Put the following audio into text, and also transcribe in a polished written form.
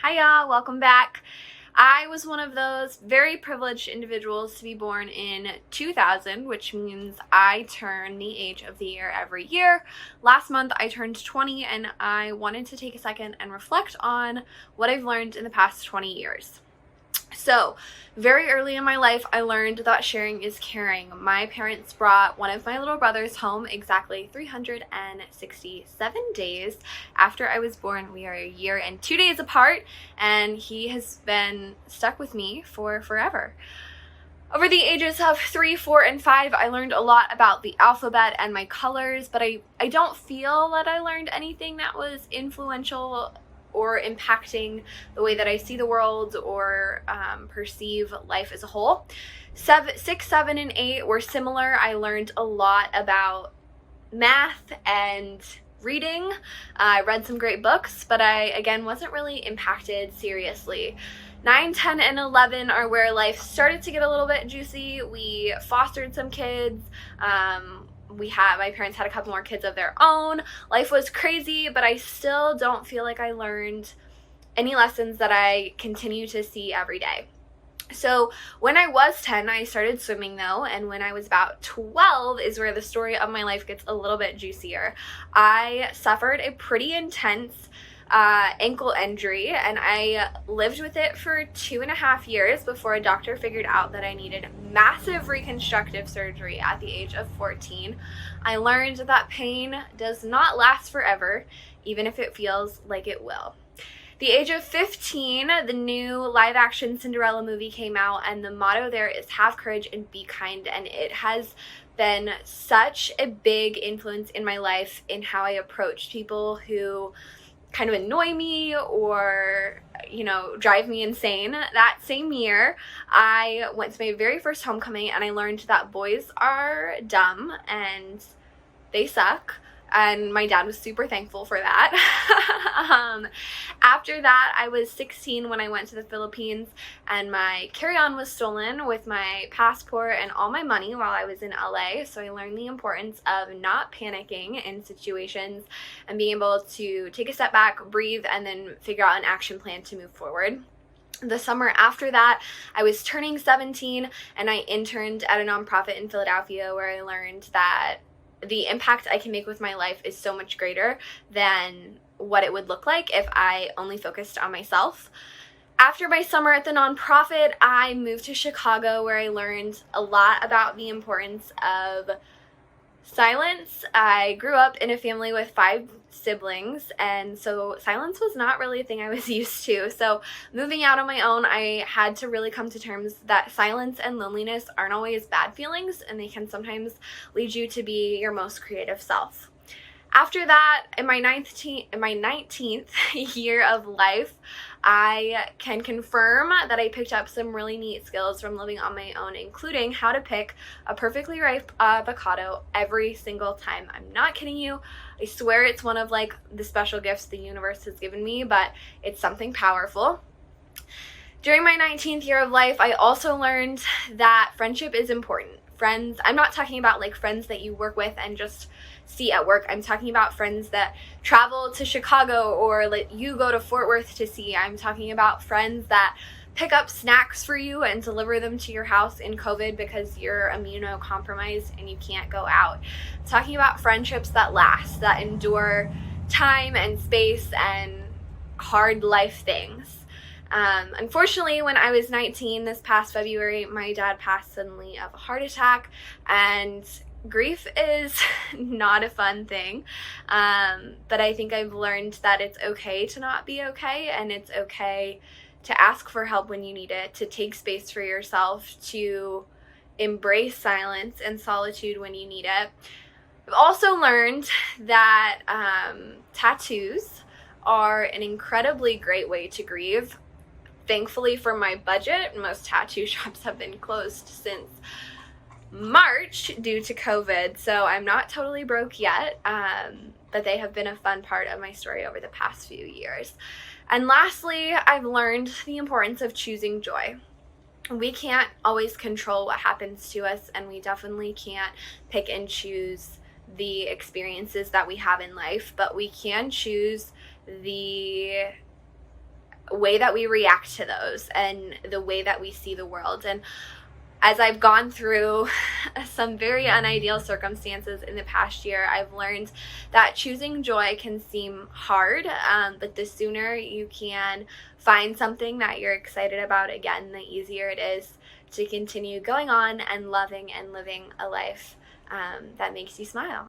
Hi y'all, welcome back. I was one of those very privileged individuals to be born in 2000, which means I turn the age of the year every year. Last month I turned 20 and I wanted to take a second and reflect on what I've learned in the past 20 years. So, very early in my life, I learned that sharing is caring. My parents brought one of my little brothers home exactly 367 days after I was born. We are a year and 2 days apart, and he has been stuck with me for forever. Over the ages of 3, 4, and 5, I learned a lot about the alphabet and my colors, but I don't feel that I learned anything that was influential or impacting the way that I see the world or perceive life as a whole. 6, 7, and 8 were similar. I learned a lot about math and reading. I read some great books, but I, again, wasn't really impacted seriously. 9, 10, and 11 are where life started to get a little bit juicy. We fostered some kids. My parents had a couple more kids of their own. Life was crazy, but I still don't feel like I learned any lessons that I continue to see every day. So when I was 10, I started swimming though, and when I was about 12 is where the story of my life gets a little bit juicier. I suffered a pretty intense ankle injury, and I lived with it for 2.5 years before a doctor figured out that I needed massive reconstructive surgery at the age of 14. I learned that pain does not last forever, even if it feels like it will. The age of 15, the new live-action Cinderella movie came out, and the motto there is have courage and be kind, and it has been such a big influence in my life in how I approach people who kind of annoy me or, drive me insane. That same year, I went to my very first homecoming and I learned that boys are dumb and they suck. And my dad was super thankful for that. After that, I was 16 when I went to the Philippines, and my carry-on was stolen with my passport and all my money while I was in LA. So I learned the importance of not panicking in situations and being able to take a step back, breathe, and then figure out an action plan to move forward. The summer after that, I was turning 17 and I interned at a nonprofit in Philadelphia where I learned that the impact I can make with my life is so much greater than what it would look like if I only focused on myself. After my summer at the nonprofit, I moved to Chicago where I learned a lot about the importance of silence. I grew up in a family with 5 siblings, and so silence was not really a thing I was used to. So moving out on my own, I had to really come to terms that silence and loneliness aren't always bad feelings, and they can sometimes lead you to be your most creative self. After that, in my 19th year of life, I can confirm that I picked up some really neat skills from living on my own, including how to pick a perfectly ripe avocado every single time. I'm not kidding you. I swear it's one of the special gifts the universe has given me, but it's something powerful. During my 19th year of life, I also learned that friendship is important. Friends, I'm not talking about friends that you work with and just see at work. I'm talking about friends that travel to Chicago or let you go to Fort Worth to see. I'm talking about friends that pick up snacks for you and deliver them to your house in COVID because you're immunocompromised and you can't go out. I'm talking about friendships that last, that endure time and space and hard life things. Unfortunately, when I was 19 this past February, my dad passed suddenly of a heart attack, and grief is not a fun thing, but I think I've learned that it's okay to not be okay, and it's okay to ask for help when you need it, to take space for yourself, to embrace silence and solitude when you need it. I've also learned that tattoos are an incredibly great way to grieve. Thankfully for my budget, most tattoo shops have been closed since March due to COVID, so I'm not totally broke yet, but they have been a fun part of my story over the past few years. And lastly, I've learned the importance of choosing joy. We can't always control what happens to us, and we definitely can't pick and choose the experiences that we have in life, but we can choose the way that we react to those and the way that we see the world. And as I've gone through some very unideal circumstances in the past year, I've learned that choosing joy can seem hard, but the sooner you can find something that you're excited about again, the easier it is to continue going on and loving and living a life that makes you smile.